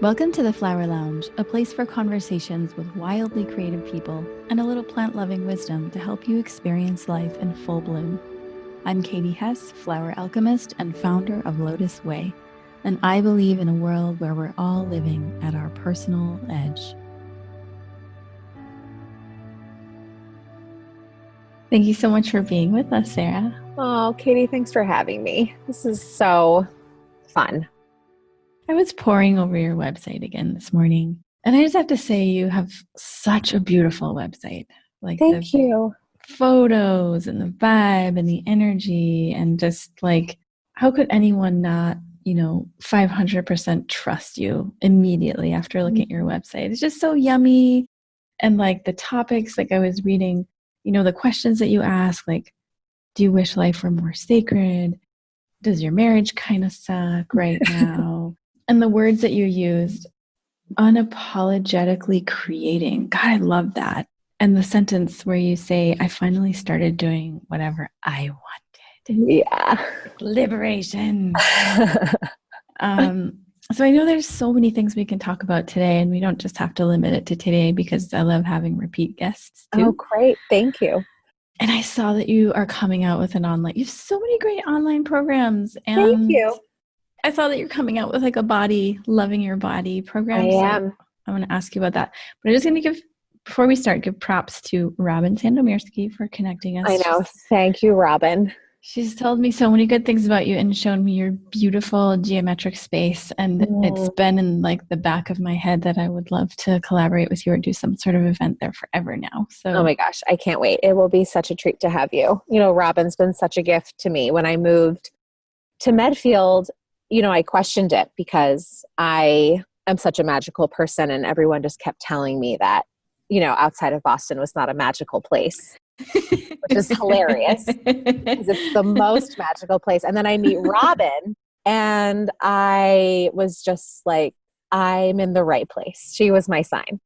Welcome to the Flower Lounge, a place for conversations with wildly creative people and a little plant-loving wisdom to help you experience life in full bloom. I'm Katie Hess, flower alchemist and founder of LOTUSWEI, and I believe in a world where we're all living at our personal edge. Thank you so much for being with us, Sarah. Oh, Katie, thanks for having me. This is so fun. I was poring over your website again this morning, and I just have to say you have such a beautiful website. Thank you. Photos and the vibe and the energy, and just like, how could anyone not, 500% trust you immediately after looking at your website? It's just so yummy. And like the topics, like I was reading, the questions that you ask, like, do you wish life were more sacred? Does your marriage kind of suck right now? And the words that you used, unapologetically creating. God, I love that. And the sentence where you say, I finally started doing whatever I wanted. Yeah. Liberation. So I know there's so many things we can talk about today, and we don't just have to limit it to today because I love having repeat guests too. Oh, great. Thank you. And I saw that you are coming out with you have so many great online programs. And Thank you. I saw that you're coming out with like a body, loving your body program. I am. So I want to ask you about that. But I'm just going to before we start, give props to Robin Sandomierski for connecting us. I know. Thank you, Robin. She's told me so many good things about you and shown me your beautiful geometric space. And it's been in like the back of my head that I would love to collaborate with you or do some sort of event there forever now. So, oh my gosh, I can't wait. It will be such a treat to have you. Robin's been such a gift to me. When I moved to Medfield, I questioned it because I am such a magical person, and everyone just kept telling me that, outside of Boston was not a magical place. Which is hilarious because it's the most magical place. And then I meet Robin and I was just like, I'm in the right place. She was my sign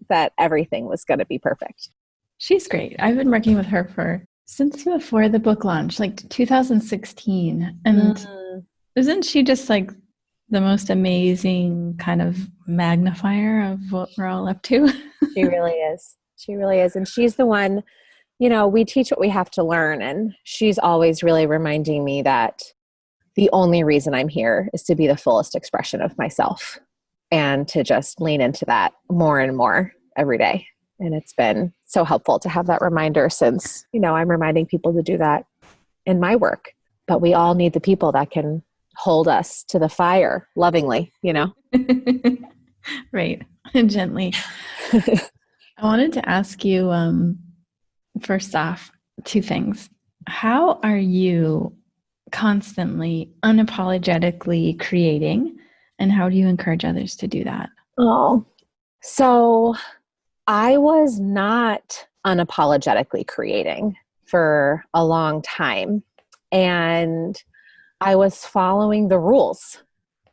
that everything was going to be perfect. She's great. I've been working with her since before the book launch, like 2016. And isn't she just like the most amazing kind of magnifier of what we're all up to? She really is. She really is. And she's the one, we teach what we have to learn. And she's always really reminding me that the only reason I'm here is to be the fullest expression of myself and to just lean into that more and more every day. And it's been so helpful to have that reminder since, I'm reminding people to do that in my work. But we all need the people that can hold us to the fire lovingly, Right. And gently. I wanted to ask you, first off, two things. How are you constantly unapologetically creating, and how do you encourage others to do that? Oh, so I was not unapologetically creating for a long time, and I was following the rules.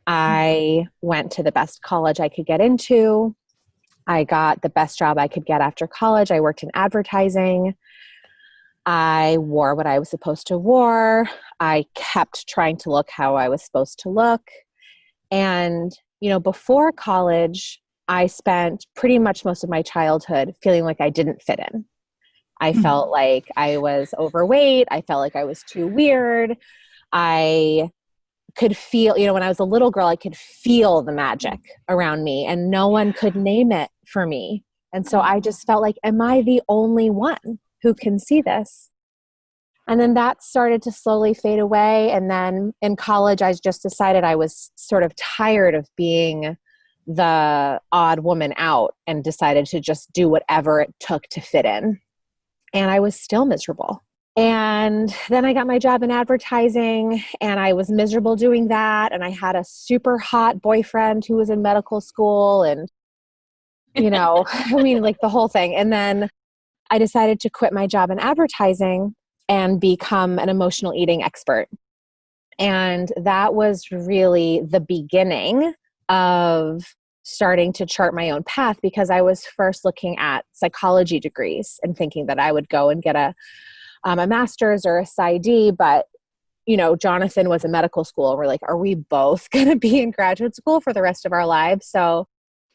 I went to the best college I could get into. I got the best job I could get after college. I worked in advertising. I wore what I was supposed to wear. I kept trying to look how I was supposed to look. And, before college, I spent pretty much most of my childhood feeling like I didn't fit in. I felt like I was overweight. I felt like I was too weird. I could feel, when I was a little girl, I could feel the magic around me and no one could name it for me. And so I just felt like, am I the only one who can see this? And then that started to slowly fade away. And then in college, I just decided I was sort of tired of being the odd woman out and decided to just do whatever it took to fit in. And I was still miserable. And then I got my job in advertising and I was miserable doing that. And I had a super hot boyfriend who was in medical school and, like the whole thing. And then I decided to quit my job in advertising and become an emotional eating expert. And that was really the beginning of starting to chart my own path because I was first looking at psychology degrees and thinking that I would go and get a master's or a PsyD, but Jonathan was in medical school. We're like, are we both going to be in graduate school for the rest of our lives? So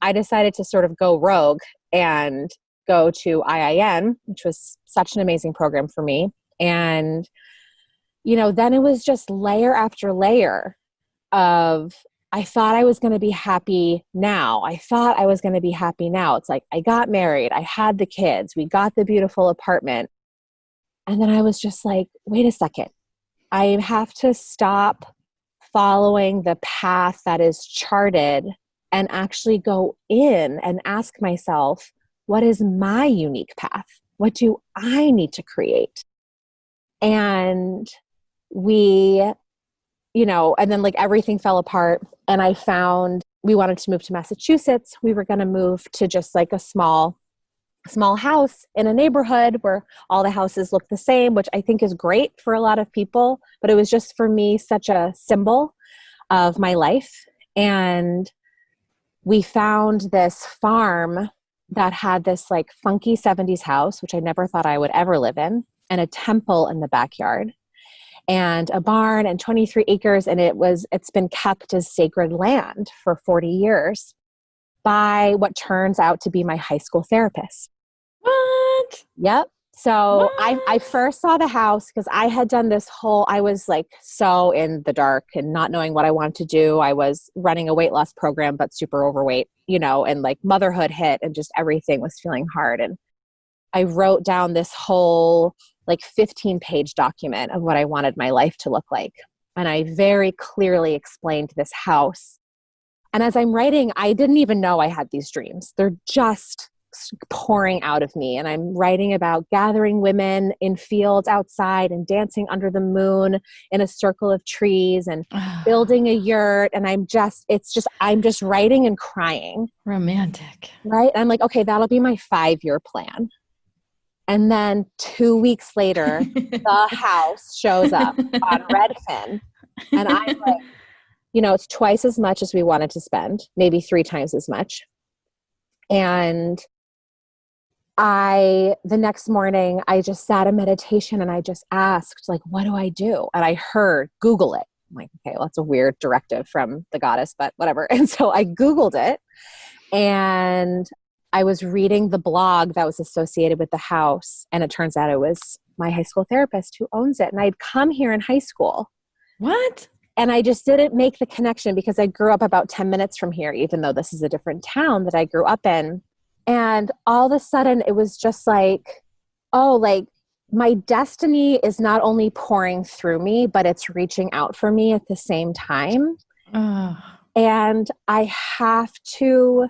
I decided to sort of go rogue and go to IIN, which was such an amazing program for me. And, then it was just layer after layer of, I thought I was going to be happy now. It's like, I got married. I had the kids. We got the beautiful apartment. And then I was just like, wait a second. I have to stop following the path that is charted and actually go in and ask myself, what is my unique path? What do I need to create? And and then like everything fell apart, and I found we wanted to move to Massachusetts. We were going to move to just like a small house in a neighborhood where all the houses look the same, which I think is great for a lot of people, but it was just for me such a symbol of my life. And we found this farm that had this like funky 70s house, which I never thought I would ever live in, and a temple in the backyard, and a barn, and 23 acres. And it's been kept as sacred land for 40 years by what turns out to be my high school therapist. What? Yep. So I first saw the house because I had done I was like so in the dark and not knowing what I wanted to do. I was running a weight loss program, but super overweight, and like motherhood hit and just everything was feeling hard. And I wrote down this whole like 15-page document of what I wanted my life to look like. And I very clearly explained this house. And as I'm writing, I didn't even know I had these dreams. They're just pouring out of me. And I'm writing about gathering women in fields outside and dancing under the moon in a circle of trees and building a yurt. And I'm just writing and crying. Romantic. Right? And I'm like, okay, that'll be my 5-year plan. And then 2 weeks later, the house shows up on Redfin. And I'm like, it's twice as much as we wanted to spend, maybe 3 times as much. And the next morning, I just sat in meditation and I just asked, like, what do I do? And I heard, Google it. I'm like, okay, well, that's a weird directive from the goddess, but whatever. And so I Googled it, and I was reading the blog that was associated with the house. And it turns out it was my high school therapist who owns it. And I'd come here in high school. What? And I just didn't make the connection because I grew up about 10 minutes from here, even though this is a different town that I grew up in. And all of a sudden it was just like, oh, like my destiny is not only pouring through me, but it's reaching out for me at the same time. And I have to,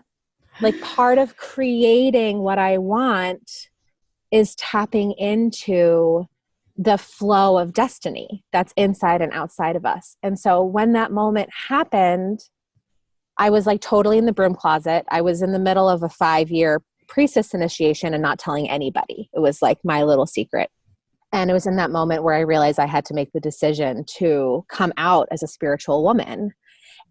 like, part of creating what I want is tapping into the flow of destiny that's inside and outside of us. And so when that moment happened, I was like totally in the broom closet. I was in the middle of a 5-year priestess initiation and not telling anybody. It was like my little secret. And it was in that moment where I realized I had to make the decision to come out as a spiritual woman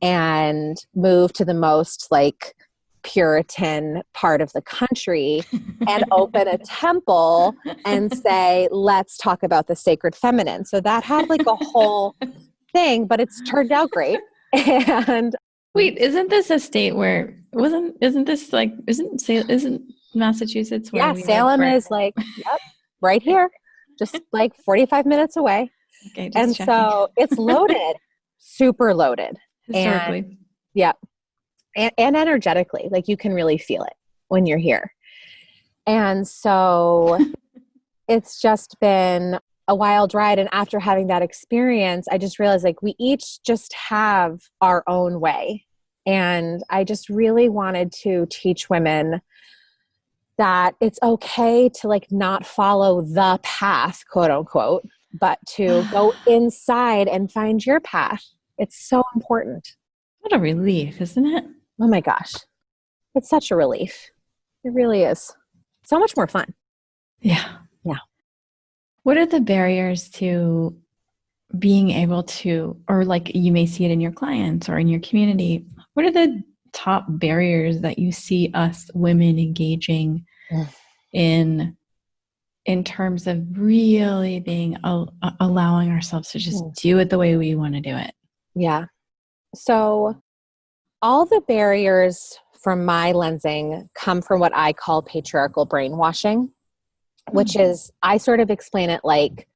and move to the most like Puritan part of the country and open a temple and say, let's talk about the sacred feminine. So that had like a whole thing, but it's turned out great. And wait, isn't this a state where isn't Massachusetts where Salem is like, yep, right here, just like 45 minutes away. Okay, and checking. So it's loaded, super loaded. Historically. And, yeah. And energetically, like you can really feel it when you're here. And so it's just been a wild ride. And after having that experience, I just realized like we each just have our own way. And I just really wanted to teach women that it's okay to like not follow the path, quote unquote, but to go inside and find your path. It's so important. What a relief, isn't it? Oh my gosh. It's such a relief. It really is. So much more fun. Yeah. Yeah. What are the barriers to being able to, or like you may see it in your clients or in your community, what are the top barriers that you see us women engaging in in terms of really being allowing ourselves to just do it the way we want to do it? Yeah. So all the barriers from my lensing come from what I call patriarchal brainwashing, which is, I sort of explain it like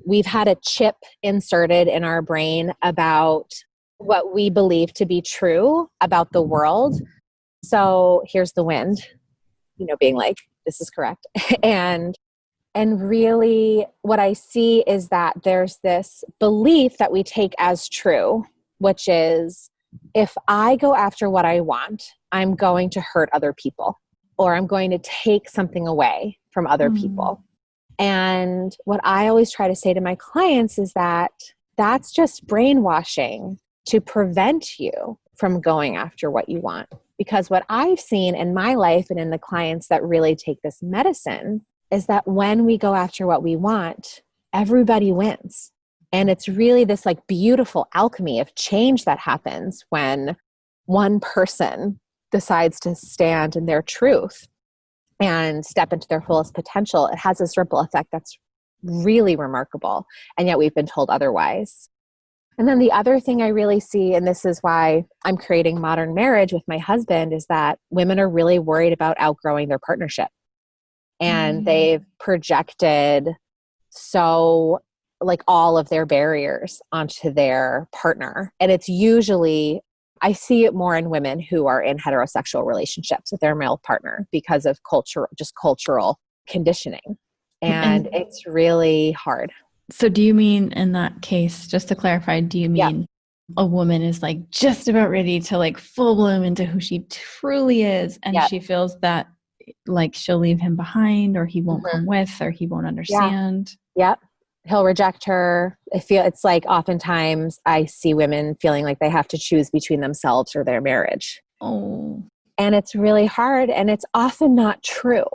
we've had a chip inserted in our brain about what we believe to be true about the world. So here's the wind, being like, this is correct. And really what I see is that there's this belief that we take as true, which is, if I go after what I want, I'm going to hurt other people, or I'm going to take something away from other people. And what I always try to say to my clients is that that's just brainwashing to prevent you from going after what you want. Because what I've seen in my life and in the clients that really take this medicine is that when we go after what we want, everybody wins. And it's really this like beautiful alchemy of change that happens when one person decides to stand in their truth and step into their fullest potential. It has this ripple effect that's really remarkable. And yet we've been told otherwise. And then the other thing I really see, and this is why I'm creating Modern Marriage with my husband, is that women are really worried about outgrowing their partnership. And they've projected so like all of their barriers onto their partner. And it's usually, I see it more in women who are in heterosexual relationships with their male partner because of cultural conditioning. And it's really hard. So do you mean in that case, just to clarify, do you mean a woman is like just about ready to like full bloom into who she truly is, and she feels that like she'll leave him behind, or he won't come with, or he won't understand? Yep. He'll reject her. It's like oftentimes I see women feeling like they have to choose between themselves or their marriage. Oh. And it's really hard, and it's often not true.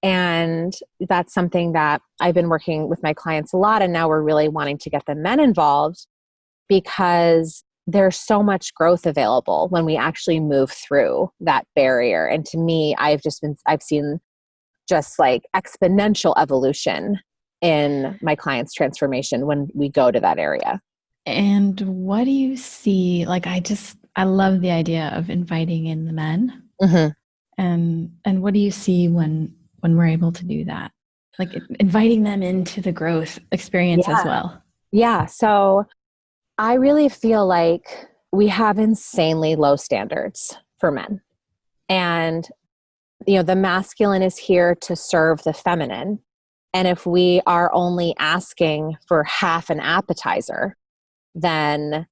And that's something that I've been working with my clients a lot. And now we're really wanting to get the men involved because there's so much growth available when we actually move through that barrier. And to me, I've seen just like exponential evolution in my clients' transformation when we go to that area. And what do you see? Like, I love the idea of inviting in the men. And what do you see when we're able to do that? Like inviting them into the growth experience as well. Yeah. So I really feel like we have insanely low standards for men. And, the masculine is here to serve the feminine. And if we are only asking for half an appetizer, then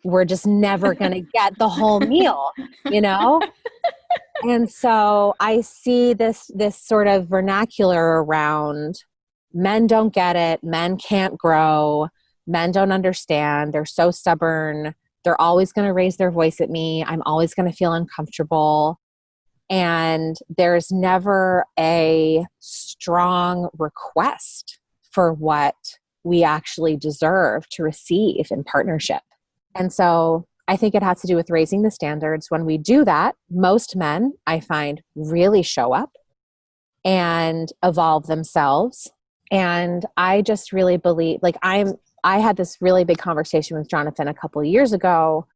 we're just never going to get the whole meal, And so I see this sort of vernacular around men don't get it, men can't grow, men don't understand, they're so stubborn, they're always going to raise their voice at me, I'm always going to feel uncomfortable. And there's never a strong request for what we actually deserve to receive in partnership. And so I think it has to do with raising the standards. When we do that, most men, I find, really show up and evolve themselves. And I just really believe, like I had this really big conversation with Jonathan a couple of years ago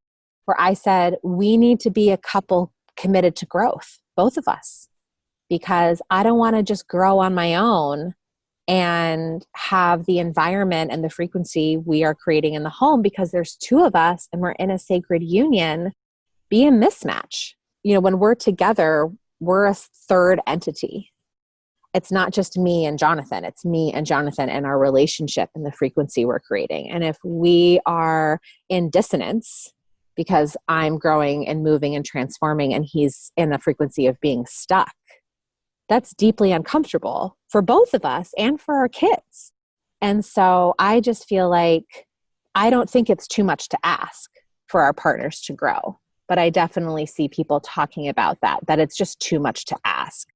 where I said, we need to be a couple committed to growth, both of us, because I don't want to just grow on my own and have the environment and the frequency we are creating in the home, because there's two of us and we're in a sacred union, be a mismatch. When we're together, we're a third entity. It's not just me and Jonathan, it's me and Jonathan and our relationship and the frequency we're creating. And if we are in dissonance because I'm growing and moving and transforming and he's in a frequency of being stuck, that's deeply uncomfortable for both of us and for our kids. And so I just feel like I don't think it's too much to ask for our partners to grow, but I definitely see people talking about that it's just too much to ask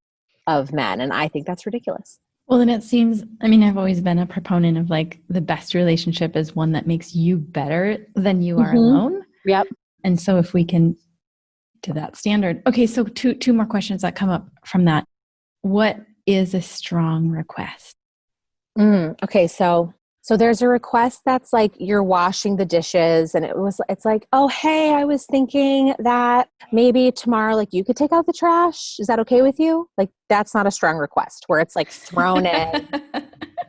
of men. And I think that's ridiculous. Well, and it seems, I've always been a proponent of like the best relationship is one that makes you better than you are alone. Yep. And so if we can to that standard. Okay. So two more questions that come up from that. What is a strong request? Okay. So there's a request that's like you're washing the dishes and it's like, oh, hey, I was thinking that maybe tomorrow, like you could take out the trash. Is that okay with you? Like, that's not a strong request where it's like thrown in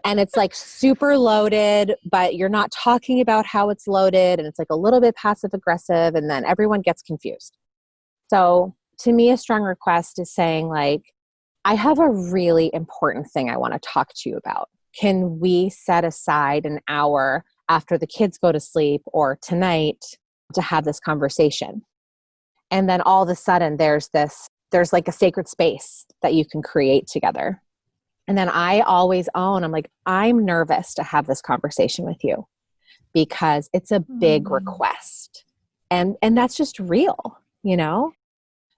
and it's like super loaded, but you're not talking about how it's loaded. And it's like a little bit passive aggressive and then everyone gets confused. So to me, a strong request is saying like, I have a really important thing I want to talk to you about. Can we set aside an hour after the kids go to sleep or tonight to have this conversation? And then all of a sudden there's like a sacred space that you can create together. And then I always I'm like, I'm nervous to have this conversation with you because it's a big request. And that's just real, you know?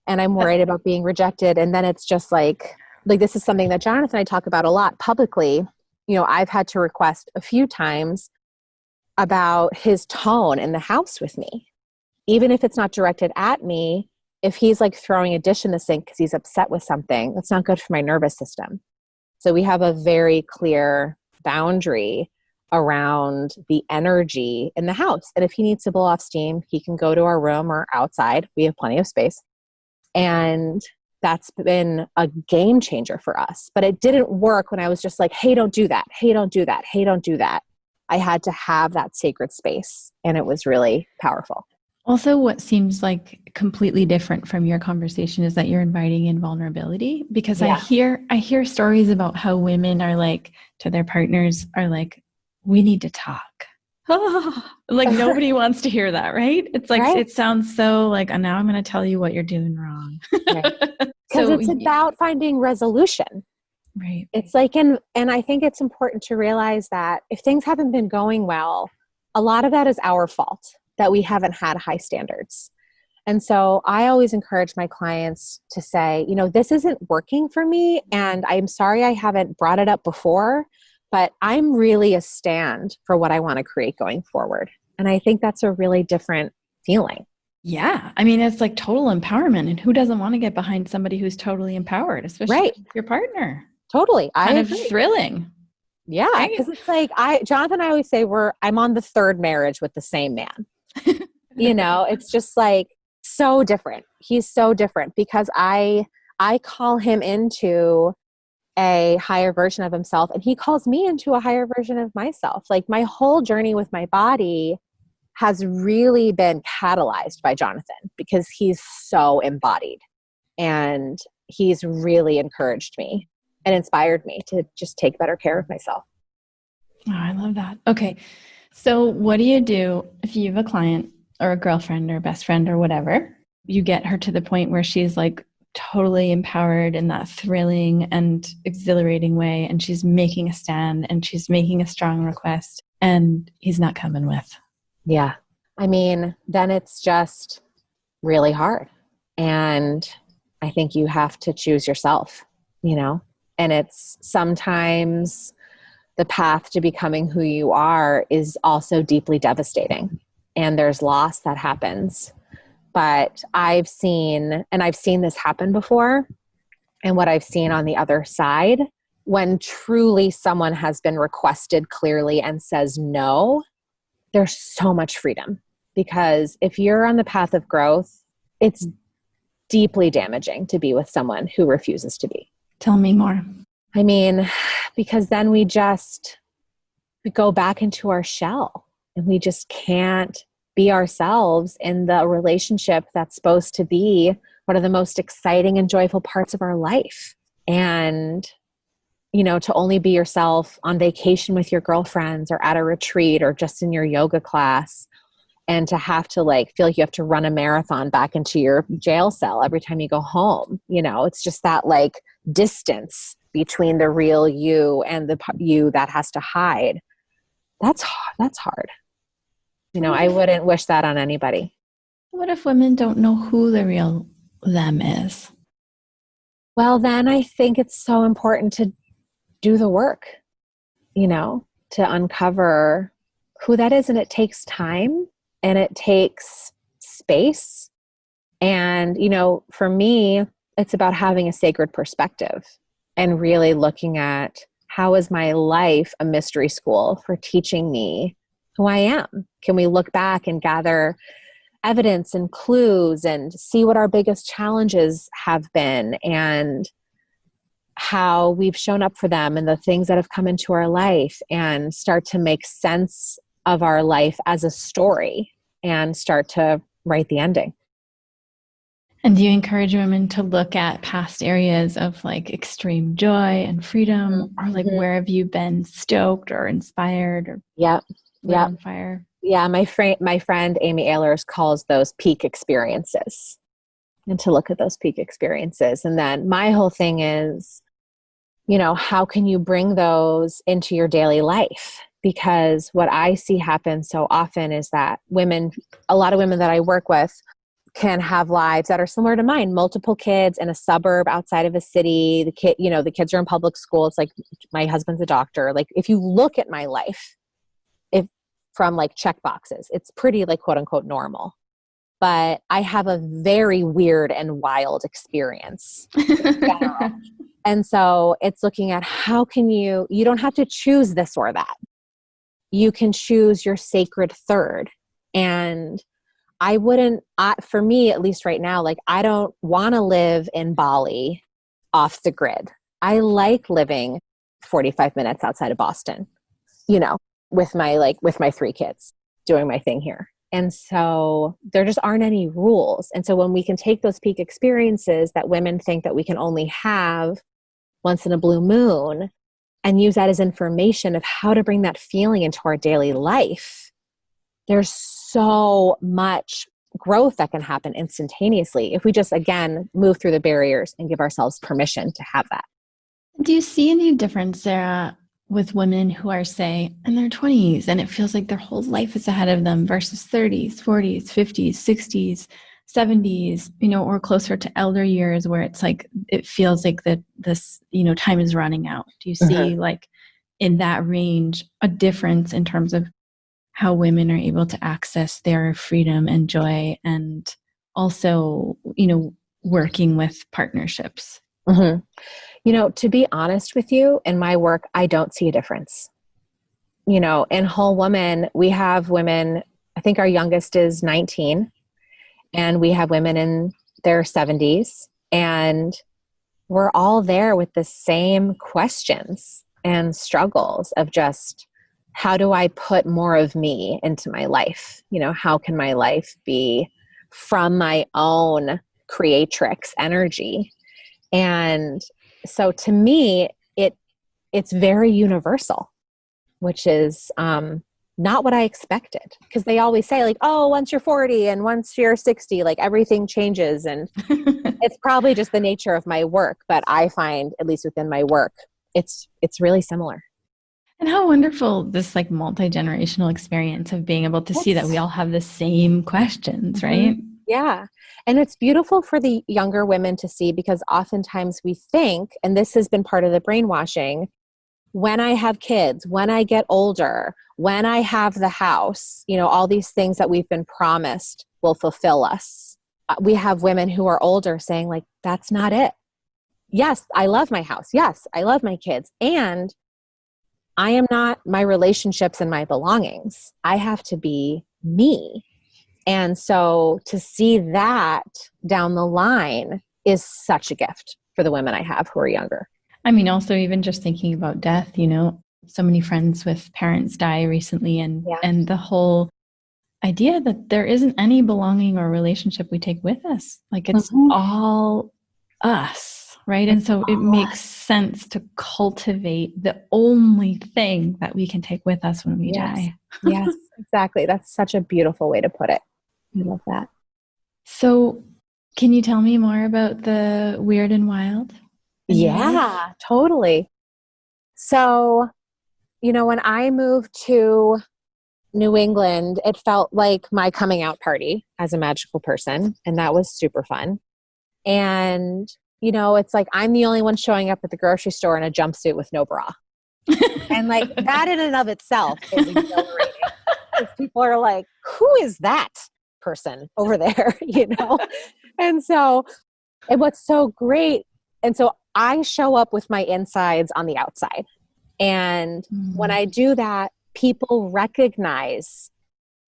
And I'm worried about being rejected. And then it's just like this is something that Jonathan and I talk about a lot publicly. You know, I've had to request a few times about his tone in the house with me. Even if it's not directed at me, if he's like throwing a dish in the sink because he's upset with something, that's not good for my nervous system. So we have a very clear boundary around the energy in the house. And if he needs to blow off steam, he can go to our room or outside. We have plenty of space. And that's been a game changer for us. But it didn't work when I was just like, hey, don't do that. Hey, don't do that. Hey, don't do that. I had to have that sacred space. And it was really powerful. Also, what seems like completely different from your conversation is that you're inviting in vulnerability, because I hear stories about how women are like to their partners are like, we need to talk. Like nobody wants to hear that, right? It's like, It sounds so like, now I'm going to tell you what you're doing wrong. Because it's about finding resolution. Right. It's like, and I think it's important to realize that if things haven't been going well, a lot of that is our fault, that we haven't had high standards. And so I always encourage my clients to say, you know, this isn't working for me. And I'm sorry I haven't brought it up before, but I'm really a stand for what I want to create going forward. And I think that's a really different feeling. Yeah. I mean, it's like total empowerment. And who doesn't want to get behind somebody who's totally empowered, especially your partner? Totally. Kind of thrilling. Yeah. Because it's like, Jonathan and I always say I'm on the third marriage with the same man. You know, it's just like so different. He's so different because I call him into a higher version of himself and he calls me into a higher version of myself. Like my whole journey with my body has really been catalyzed by Jonathan because he's so embodied and he's really encouraged me and inspired me to just take better care of myself. Oh, I love that. Okay. So what do you do if you have a client or a girlfriend or best friend or whatever? You get her to the point where she's like totally empowered in that thrilling and exhilarating way. And she's making a stand and she's making a strong request and he's not coming with. Yeah. I mean, then it's just really hard. And I think you have to choose yourself, you know, and it's sometimes the path to becoming who you are is also deeply devastating. And there's loss that happens. But I've seen this happen before. And what I've seen on the other side, when truly someone has been requested clearly and says no, there's so much freedom. Because if you're on the path of growth, it's deeply damaging to be with someone who refuses to be. Tell me more. I mean, because then we go back into our shell and we just can't be ourselves in the relationship that's supposed to be one of the most exciting and joyful parts of our life. And, you know, to only be yourself on vacation with your girlfriends or at a retreat or just in your yoga class, and to have to like feel like you have to run a marathon back into your jail cell every time you go home. You know, it's just that like distance between the real you and the you that has to hide. That's hard. You know, I wouldn't wish that on anybody. What if women don't know who the real them is? Well, then I think it's so important to do the work, you know, to uncover who that is. And it takes time and it takes space. And, you know, for me, it's about having a sacred perspective. and really looking at how is my life a mystery school for teaching me who I am? Can we look back and gather evidence and clues and see what our biggest challenges have been and how we've shown up for them and the things that have come into our life, and start to make sense of our life as a story and start to write the ending. And do you encourage women to look at past areas of like extreme joy and freedom, or like where have you been stoked or inspired or on fire? Yeah, my friend Amy Ehlers calls those peak experiences, and to look at those peak experiences. And then my whole thing is, you know, how can you bring those into your daily life? Because what I see happen so often is that a lot of women that I work with can have lives that are similar to mine, multiple kids in a suburb outside of a city. The kids are in public school. It's like my husband's a doctor. Like if you look at my life, from like check boxes, it's pretty like quote unquote normal, but I have a very weird and wild experience. And so it's looking at how can you don't have to choose this or that. You can choose your sacred third. And for me, at least right now, like I don't want to live in Bali off the grid. I like living 45 minutes outside of Boston, with my 3 kids doing my thing here. And so there just aren't any rules. And so when we can take those peak experiences that women think that we can only have once in a blue moon and use that as information of how to bring that feeling into our daily life, there's so much growth that can happen instantaneously if we just, again, move through the barriers and give ourselves permission to have that. Do you see any difference, Sarah, with women who are, say, in their 20s and it feels like their whole life is ahead of them versus 30s, 40s, 50s, 60s, 70s, or closer to elder years where it's like, it feels like that this, time is running out? Do you see like in that range a difference in terms of how women are able to access their freedom and joy, and also, working with partnerships? To be honest with you, in my work, I don't see a difference. In Whole Woman, we have women, I think our youngest is 19, and we have women in their 70s, and we're all there with the same questions and struggles of just, how do I put more of me into my life? How can my life be from my own creatrix energy? And so to me, it's very universal, which is not what I expected. Because they always say like, oh, once you're 40 and once you're 60, like everything changes. And it's probably just the nature of my work. But I find, at least within my work, it's really similar. And how wonderful this like multi-generational experience of being able to see that we all have the same questions, right? Yeah. And it's beautiful for the younger women to see, because oftentimes we think, and this has been part of the brainwashing, when I have kids, when I get older, when I have the house, all these things that we've been promised will fulfill us. We have women who are older saying like, that's not it. Yes, I love my house. Yes, I love my kids. And I am not my relationships and my belongings. I have to be me. And so to see that down the line is such a gift for the women I have who are younger. I mean, also even just thinking about death, so many friends with parents die recently, and the whole idea that there isn't any belonging or relationship we take with us. Like it's all us. Right. And so it makes sense to cultivate the only thing that we can take with us when we die. Yes, exactly. That's such a beautiful way to put it. I love that. So can you tell me more about the weird and wild? Yeah, totally. So, when I moved to New England, it felt like my coming out party as a magical person. And that was super fun. And it's like I'm the only one showing up at the grocery store in a jumpsuit with no bra. And like that in and of itself is exhilarating. Because people are like, who is that person over there? And so, and what's so great. And so I show up with my insides on the outside. And when I do that, people recognize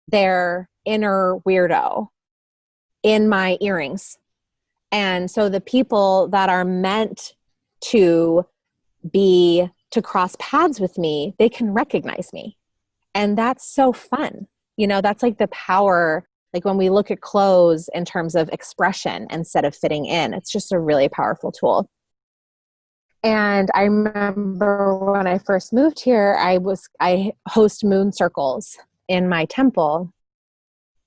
their inner weirdo in my earrings. And so the people that are meant to cross paths with me, they can recognize me. And that's so fun. You know, that's like the power, like when we look at clothes in terms of expression instead of fitting in, it's just a really powerful tool. And I remember when I first moved here, I host moon circles in my temple.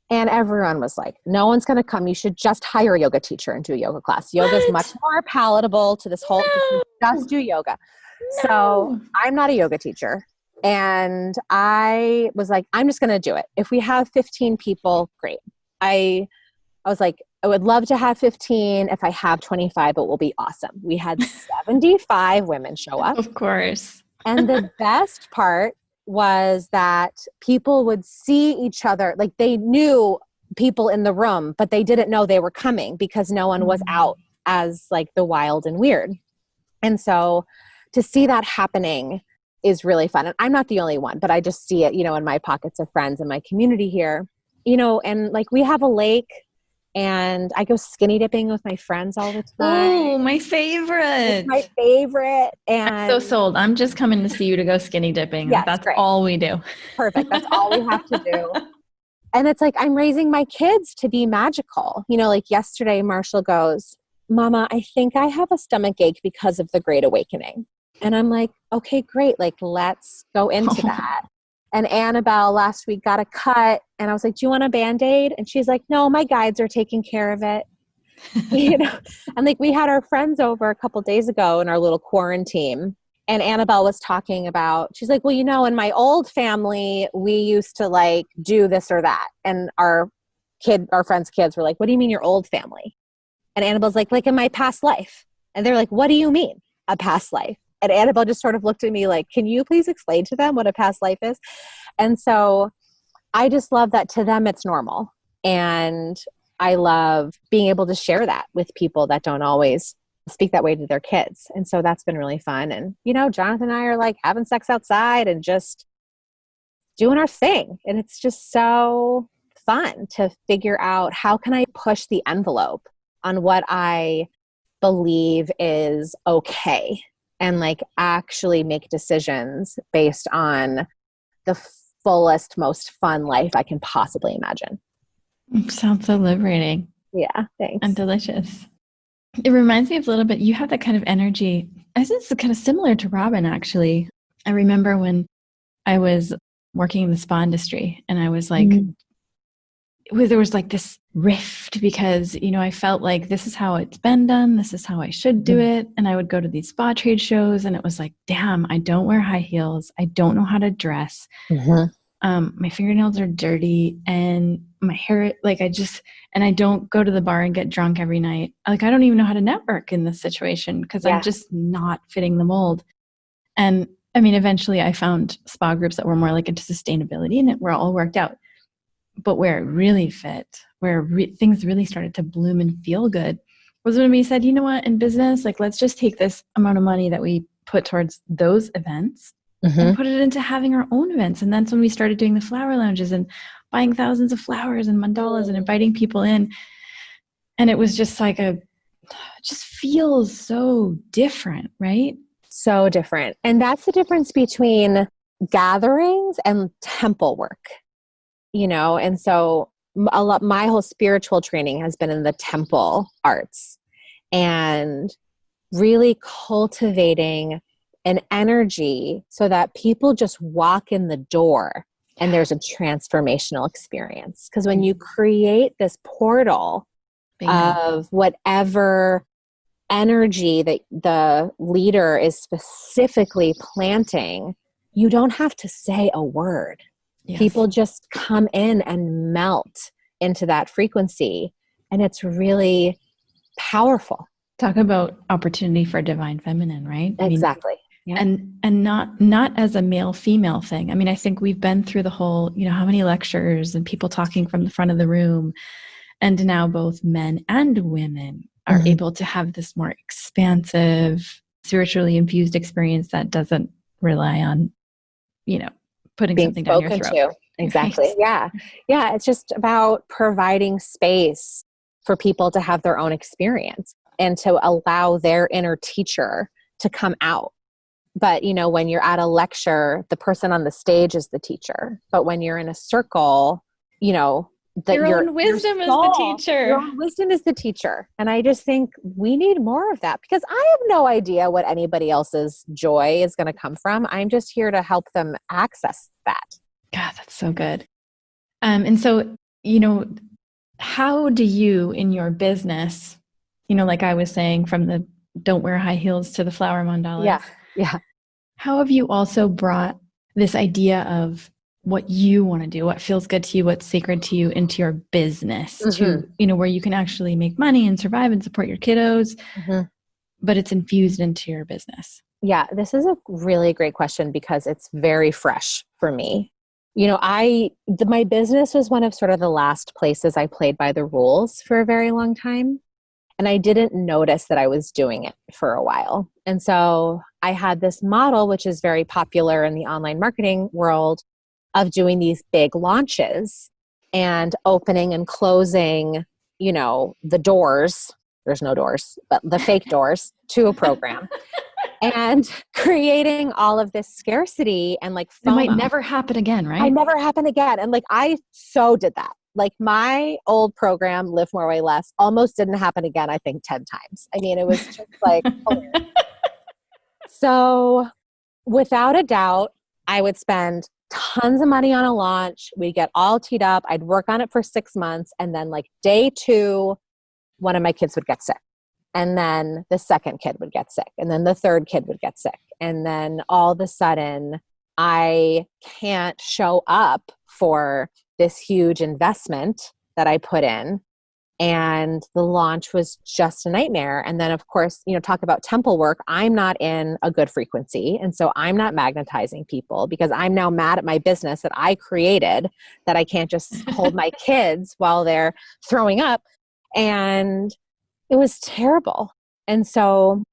And everyone was like, no one's going to come. You should just hire a yoga teacher and do a yoga class. Yoga is much more palatable to this whole, just do yoga. No. So I'm not a yoga teacher. And I was like, I'm just going to do it. If we have 15 people, great. I was like, I would love to have 15. If I have 25, it will be awesome. We had 75 women show up. Of course. And the best part was that people would see each other. Like they knew people in the room, but they didn't know they were coming because no one was out as like the wild and weird. And so to see that happening is really fun. And I'm not the only one, but I just see it, you know, in my pockets of friends and my community here, you know, and like we have a lake and I go skinny dipping with my friends all the time. Oh, my favorite. It's my favorite. And I'm so sold. I'm just coming to see you to go skinny dipping. Yes, that's great. all we do. Perfect. That's all we have to do. And it's like, I'm raising my kids to be magical. You know, like yesterday, Marshall goes, Mama, I think I have a stomach ache because of the Great Awakening. And I'm like, okay, great. Like, let's go into that. And Annabelle last week got a cut and I was like, do you want a Band-Aid? And she's like, no, my guides are taking care of it. You know, and like we had our friends over a couple days ago in our little quarantine and Annabelle was talking about, she's like, well, you know, in my old family, we used to like do this or that. And our friends' kids were like, what do you mean your old family? And Annabelle's like in my past life. And they're like, what do you mean a past life? And Annabelle just sort of looked at me like, can you please explain to them what a past life is? And so I just love that to them, it's normal. And I love being able to share that with people that don't always speak that way to their kids. And so that's been really fun. And, you know, Jonathan and I are like having sex outside and just doing our thing. And it's just so fun to figure out how can I push the envelope on what I believe is okay. And like actually make decisions based on the fullest, most fun life I can possibly imagine. Sounds so liberating. Yeah, thanks. And delicious. It reminds me of a little bit, you have that kind of energy. I think it's kind of similar to Robin, actually. I remember when I was working in the spa industry and I was like, there was like this rift because, you know, I felt like this is how it's been done. This is how I should do it. And I would go to these spa trade shows and it was like, damn, I don't wear high heels. I don't know how to dress. My fingernails are dirty and my hair, like and I don't go to the bar and get drunk every night. Like, I don't even know how to network in this situation because I'm just not fitting the mold. And I mean, eventually I found spa groups that were more like into sustainability and it were all worked out. But where it really fit, where things really started to bloom and feel good was when we said, you know what, in business, like, let's just take this amount of money that we put towards those events and put it into having our own events. And that's when we started doing the flower lounges and buying thousands of flowers and mandalas and inviting people in. And it was just like just feels so different, right? So different. And that's the difference between gatherings and temple work. You know, and so my whole spiritual training has been in the temple arts and really cultivating an energy so that people just walk in the door and there's a transformational experience. Because when you create this portal of whatever energy that the leader is specifically planting, you don't have to say a word. Yes. People just come in and melt into that frequency. And it's really powerful. Talk about opportunity for divine feminine, right? Exactly. I mean, and not as a male female thing. I mean, I think we've been through the whole, you know, how many lectures and people talking from the front of the room. And now both men and women are able to have this more expansive, spiritually infused experience that doesn't rely on, putting being something down your spoken throat. to. Exactly. Right. Yeah. Yeah. It's just about providing space for people to have their own experience and to allow their inner teacher to come out. But, when you're at a lecture, the person on the stage is the teacher. But when you're in a circle, that your own wisdom is the teacher. Your own wisdom is the teacher. And I just think we need more of that, because I have no idea what anybody else's joy is going to come from. I'm just here to help them access that. God, that's so good. And so, how do you in your business, like I was saying, from the don't wear high heels to the flower mandalas. Yeah. Yeah. How have you also brought this idea of what you want to do, what feels good to you, what's sacred to you into your business to, where you can actually make money and survive and support your kiddos, but it's infused into your business? Yeah, this is a really great question because it's very fresh for me. My business was one of sort of the last places I played by the rules for a very long time. And I didn't notice that I was doing it for a while. And so I had this model, which is very popular in the online marketing world, of doing these big launches and opening and closing, the doors. There's no doors, but the fake doors to a program. And creating all of this scarcity and FOMO. It might never happen again, right? I never happen again. And I so did that. My old program, Live More, Way Less, almost didn't happen again, I think 10 times. I mean, it was just hilarious. So without a doubt, I would spend tons of money on a launch. We'd get all teed up. I'd work on it for 6 months. And then day 2, one of my kids would get sick. And then the second kid would get sick. And then the third kid would get sick. And then all of a sudden, I can't show up for this huge investment that I put in. And the launch was just a nightmare. And then, of course, talk about temple work. I'm not in a good frequency. And so I'm not magnetizing people because I'm now mad at my business that I created, that I can't just hold my kids while they're throwing up. And it was terrible. And so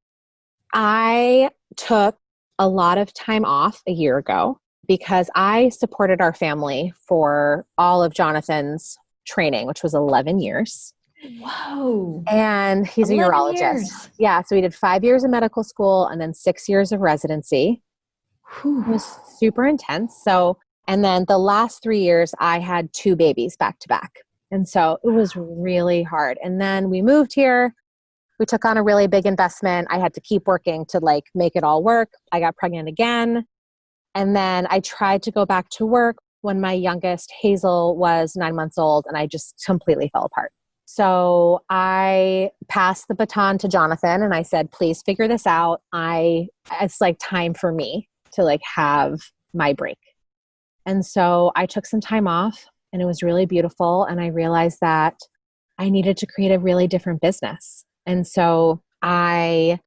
I took a lot of time off a year ago because I supported our family for all of Jonathan's training, which was 11 years. Whoa. And he's a urologist. Years. Yeah. So we did 5 years of medical school and then 6 years of residency. Whew. It was super intense. So, and then the last 3 years, I had 2 babies back to back. And so it was really hard. And then we moved here. We took on a really big investment. I had to keep working to make it all work. I got pregnant again. And then I tried to go back to work when my youngest, Hazel, was 9 months old, and I just completely fell apart. So I passed the baton to Jonathan and I said, please figure this out. It's time for me to have my break. And so I took some time off and it was really beautiful. And I realized that I needed to create a really different business. And so I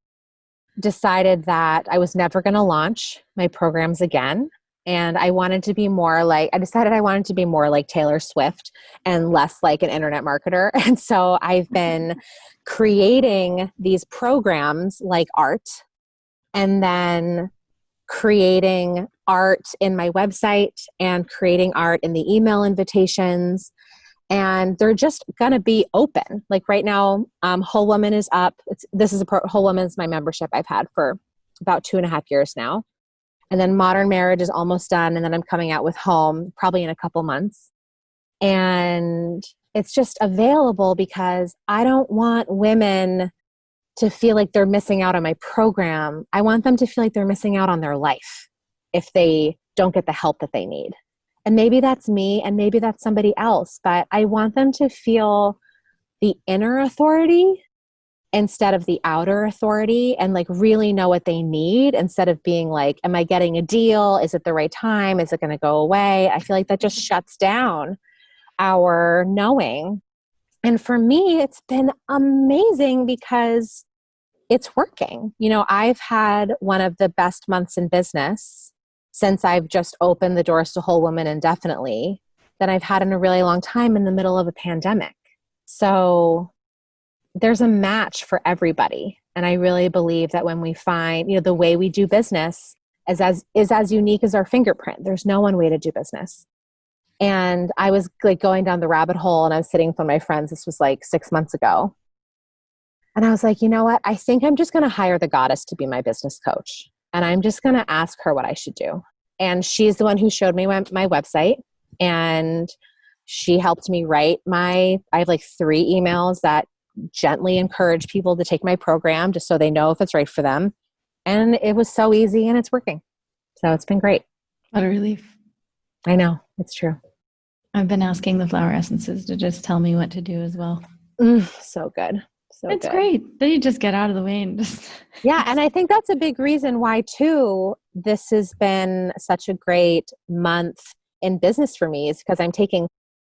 decided that I was never going to launch my programs again. And I wanted to be more I decided I wanted to be more like Taylor Swift and less like an internet marketer. And so I've been creating these programs like art, and then creating art in my website and creating art in the email invitations. And they're just going to be open. Right now, Whole Woman is up. Whole Woman is my membership I've had for about 2.5 years now. And then Modern Marriage is almost done. And then I'm coming out with Home probably in a couple months. And it's just available because I don't want women to feel like they're missing out on my program. I want them to feel like they're missing out on their life if they don't get the help that they need. And maybe that's me and maybe that's somebody else, but I want them to feel the inner authority instead of the outer authority, and really know what they need instead of being am I getting a deal? Is it the right time? Is it going to go away? I feel like that just shuts down our knowing. And for me, it's been amazing because it's working. I've had one of the best months in business since I've just opened the doors to Whole Woman indefinitely that I've had in a really long time in the middle of a pandemic. So there's a match for everybody. And I really believe that when we find, the way we do business is as unique as our fingerprint. There's no one way to do business. And I was like going down the rabbit hole, and I was sitting with one of my friends. This was like 6 months ago. And I was like, you know what? I think I'm just going to hire the goddess to be my business coach. And I'm just going to ask her what I should do. And she's the one who showed me my website. And she helped me write I have like 3 emails that gently encourage people to take my program just so they know if it's right for them. And it was so easy, and it's working. So it's been great. What a relief. I know. It's true. I've been asking the flower essences to just tell me what to do as well. So good. It's great. Then you just get out of the way and just... Yeah. And I think that's a big reason why too, this has been such a great month in business for me, is because I'm taking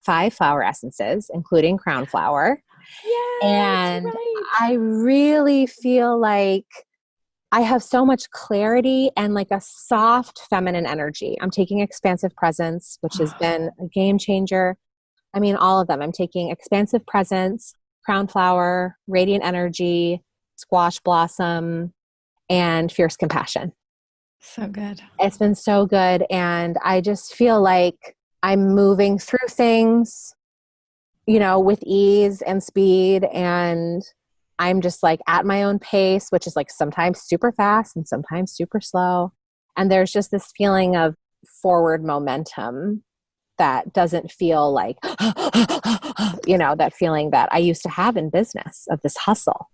5 flower essences, including crown flower. Yeah. And right. I really feel like I have so much clarity and like a soft feminine energy. I'm taking expansive presence, which has been a game changer. I mean, all of them. I'm taking expansive presence, crown flower, radiant energy, squash blossom, and fierce compassion. So good. It's been so good. And I just feel like I'm moving through things, with ease and speed. And I'm just like at my own pace, which is like sometimes super fast and sometimes super slow. And there's just this feeling of forward momentum that doesn't feel like, that feeling that I used to have in business of this hustle.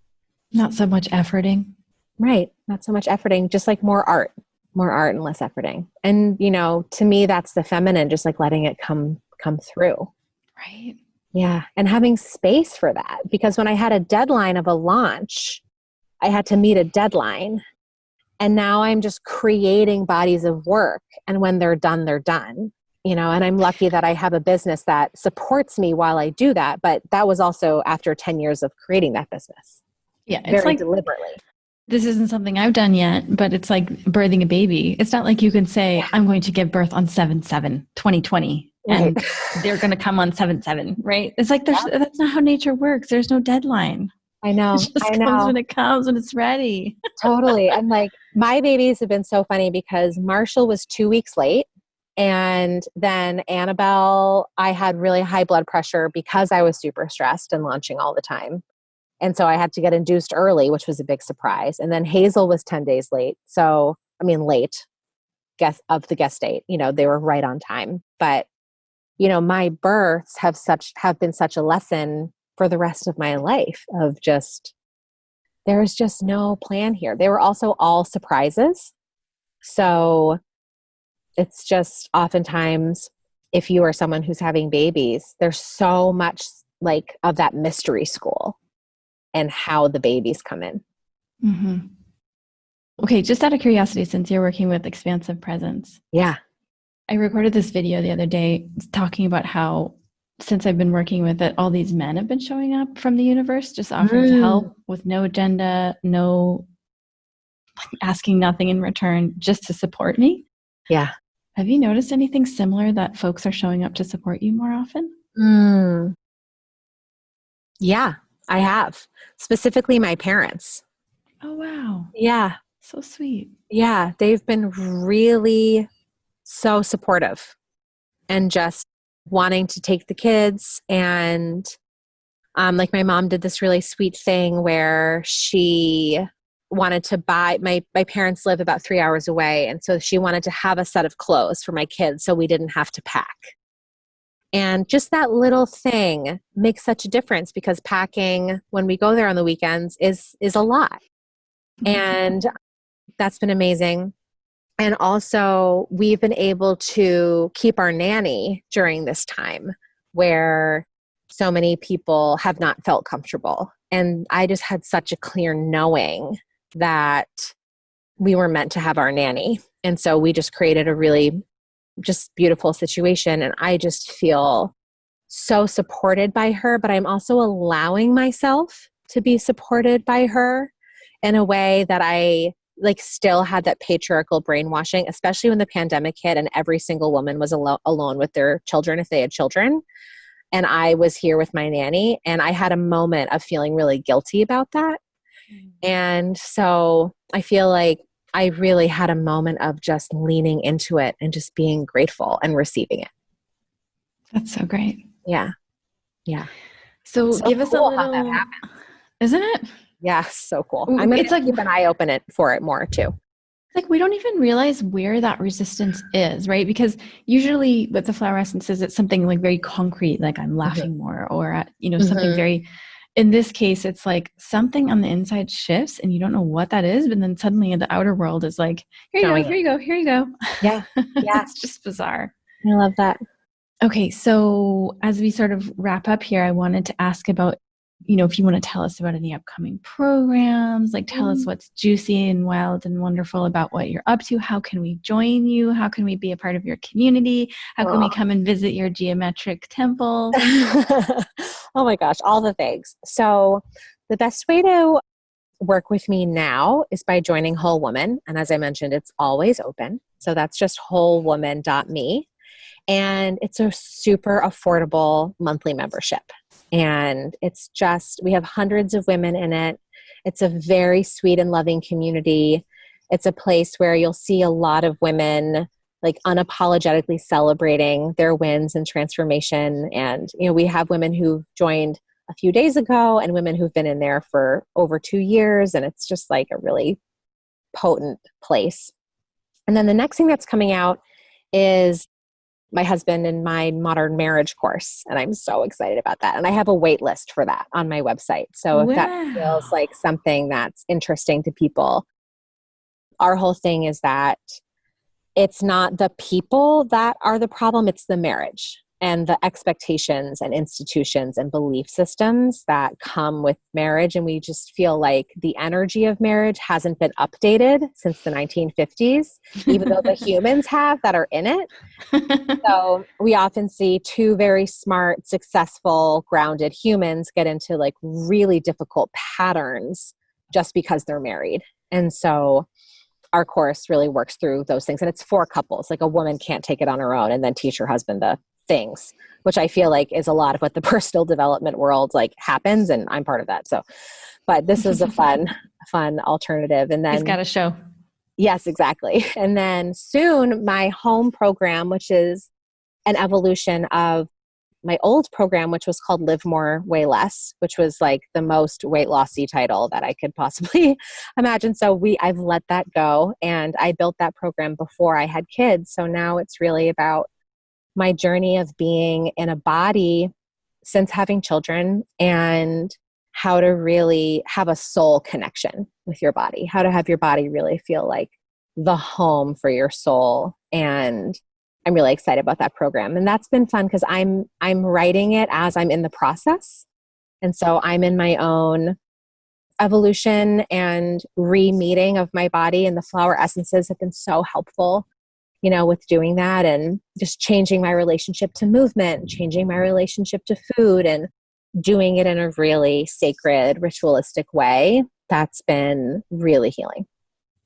Not so much efforting. Right. Not so much efforting, just like more art and less efforting. And, to me, that's the feminine, just like letting it come through. Right. Yeah. And having space for that, because when I had a deadline of a launch, I had to meet a deadline. And now I'm just creating bodies of work. And when they're done, they're done. And I'm lucky that I have a business that supports me while I do that. But that was also after 10 years of creating that business. Yeah. It's very like deliberately. This isn't something I've done yet, but it's like birthing a baby. It's not like you can say, I'm going to give birth on 7/7/2020. And they're going to come on 7/7, right? It's like, that's not how nature works. There's no deadline. I know. It just comes when it comes, when it's ready. Totally. And like my babies have been so funny because Marshall was 2 weeks late. And then Annabelle, I had really high blood pressure because I was super stressed and launching all the time. And so I had to get induced early, which was a big surprise. And then Hazel was 10 days late. So, late of the guest date, they were right on time. But, my births have been such a lesson for the rest of my life of just, there's just no plan here. They were also all surprises. So it's just oftentimes, if you are someone who's having babies, there's so much like of that mystery school and how the babies come in. Mm-hmm. Okay, just out of curiosity, since you're working with expansive presence. Yeah. I recorded this video the other day talking about how, since I've been working with it, all these men have been showing up from the universe, just offering to help with no agenda, no asking nothing in return, just to support me. Yeah. Have you noticed anything similar, that folks are showing up to support you more often? Yeah, I have. Specifically my parents. Oh, wow. Yeah. So sweet. Yeah. They've been really so supportive and just wanting to take the kids. And like my mom did this really sweet thing where she wanted to buy, my parents live about 3 hours away. And so she wanted to have a set of clothes for my kids so we didn't have to pack. And just that little thing makes such a difference, because packing when we go there on the weekends is a lot. And that's been amazing. And also we've been able to keep our nanny during this time where so many people have not felt comfortable. And I just had such a clear knowing that we were meant to have our nanny. And so we just created a really just beautiful situation. And I just feel so supported by her, but I'm also allowing myself to be supported by her in a way that I like still had that patriarchal brainwashing, especially when the pandemic hit and every single woman was alone with their children if they had children. And I was here with my nanny, and I had a moment of feeling really guilty about that. And so I feel like I really had a moment of just leaning into it and just being grateful and receiving it. That's so great. Yeah. Yeah. So give us a cool how that little, happened. isn't it? Yeah. So cool. I'm going to keep an eye open for it more too. Like we don't even realize where that resistance is, right? Because usually with the flower essences, it's something like very concrete, like I'm laughing more, or something very. In this case, it's like something on the inside shifts, and you don't know what that is, but then suddenly the outer world is like, here you go. Yeah, yeah. It's just bizarre. I love that. Okay, so as we sort of wrap up here, I wanted to ask about, if you want to tell us about any upcoming programs, like tell us what's juicy and wild and wonderful about what you're up to. How can we join you? How can we be a part of your community? How can we come and visit your geometric temple? Oh my gosh, all the things. So the best way to work with me now is by joining Whole Woman. And as I mentioned, it's always open. So that's just wholewoman.me. And it's a super affordable monthly membership. And it's just, we have hundreds of women in it. It's a very sweet and loving community. It's a place where you'll see a lot of women like unapologetically celebrating their wins and transformation. And, we have women who've joined a few days ago and women who've been in there for over 2 years. And it's just like a really potent place. And then the next thing that's coming out is my husband and my modern marriage course. And I'm so excited about that. And I have a wait list for that on my website. So if that feels like something that's interesting to people, our whole thing is that it's not the people that are the problem, it's the marriage and the expectations and institutions and belief systems that come with marriage. And we just feel like the energy of marriage hasn't been updated since the 1950s, even though the humans have that are in it. So we often see two very smart, successful, grounded humans get into like really difficult patterns just because they're married. And so our course really works through those things. And it's for couples. Like a woman can't take it on her own and then teach her husband the things, which I feel like is a lot of what the personal development world like happens. And I'm part of that. So, but this is a fun alternative. And then he's got a show. Yes, exactly. And then soon my home program, which is an evolution of my old program, which was called Live More, Weigh Less, which was like the most weight lossy title that I could possibly imagine. So I've let that go, and I built that program before I had kids. So now it's really about my journey of being in a body since having children, and how to really have a soul connection with your body, how to have your body really feel like the home for your soul. And I'm really excited about that program. And that's been fun because I'm writing it as I'm in the process. And so I'm in my own evolution and re-meeting of my body, and the flower essences have been so helpful, with doing that, and just changing my relationship to movement, changing my relationship to food, and doing it in a really sacred, ritualistic way. That's been really healing.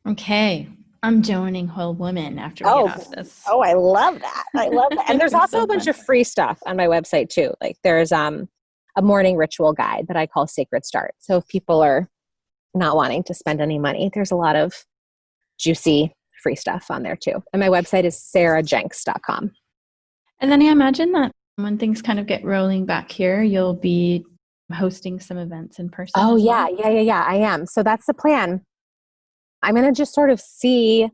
Okay. I'm joining Whole Woman after we get off this. Oh, I love that. I love that. And there's also a bunch of free stuff on my website too. Like there's a morning ritual guide that I call Sacred Start. So if people are not wanting to spend any money, there's a lot of juicy free stuff on there too. And my website is sarahjenks.com. And then I imagine that when things kind of get rolling back here, you'll be hosting some events in person. Oh, yeah. I am. So that's the plan. I'm going to just sort of see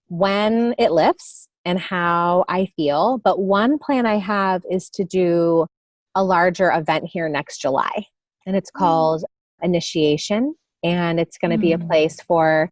when it lifts and how I feel. But one plan I have is to do a larger event here next July. And it's called Initiation. And it's going to be a place for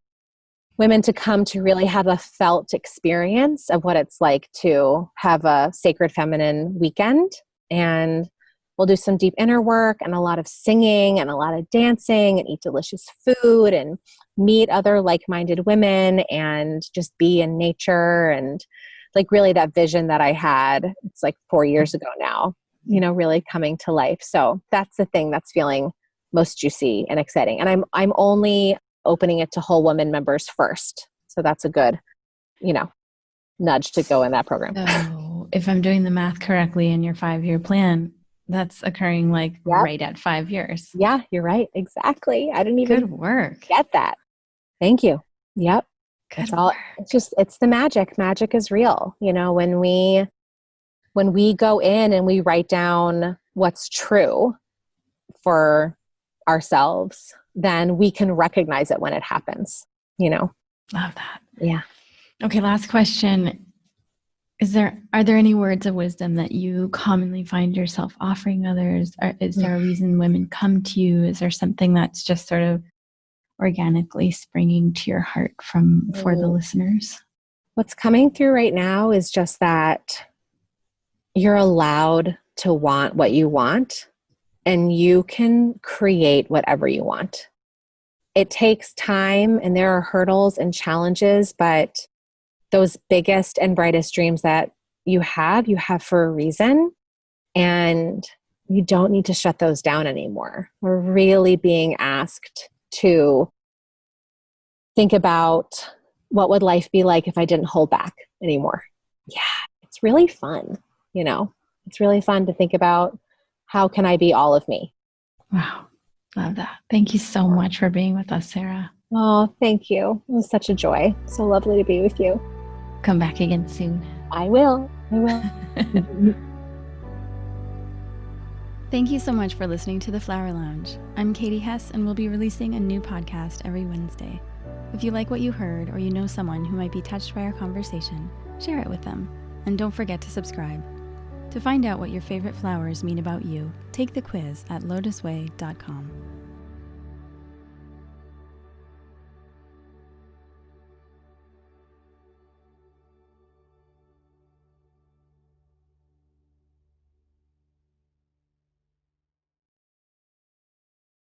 women to come to really have a felt experience of what it's like to have a sacred feminine weekend. And we'll do some deep inner work and a lot of singing and a lot of dancing and eat delicious food and meet other like-minded women and just be in nature. And like really that vision that I had, it's like 4 years ago now, really coming to life. So that's the thing that's feeling most juicy and exciting. And I'm only opening it to Whole Woman members first. So that's a good, nudge to go in that program. So if I'm doing the math correctly in your 5-year plan, that's occurring like right at 5 years. Yeah, you're right. Exactly. I didn't even Good work. get that. Thank you. Yep. Good work. It's the magic. Magic is real. You know, when we go in and we write down what's true for ourselves, then we can recognize it when it happens, you know? Love that. Yeah. Okay. Last question. Are there any words of wisdom that you commonly find yourself offering others? Is there a reason women come to you? Is there something that's just sort of organically springing to your heart for the listeners? What's coming through right now is just that you're allowed to want what you want, and you can create whatever you want. It takes time, and there are hurdles and challenges, but those biggest and brightest dreams that you have for a reason, and you don't need to shut those down anymore. We're really being asked to think about what would life be like if I didn't hold back anymore. Yeah, it's really fun, you know. It's really fun to think about, how can I be all of me? Wow, love that. Thank you so much for being with us, Sarah. Oh, thank you. It was such a joy. So lovely to be with you. Come back again soon. I will. Thank you so much for listening to the Flower Lounge. I'm Katie Hess, and we'll be releasing a new podcast every Wednesday. If you like what you heard, or you know someone who might be touched by our conversation, share it with them. And don't forget to subscribe. To find out what your favorite flowers mean about you, take the quiz at LOTUSWEI.com.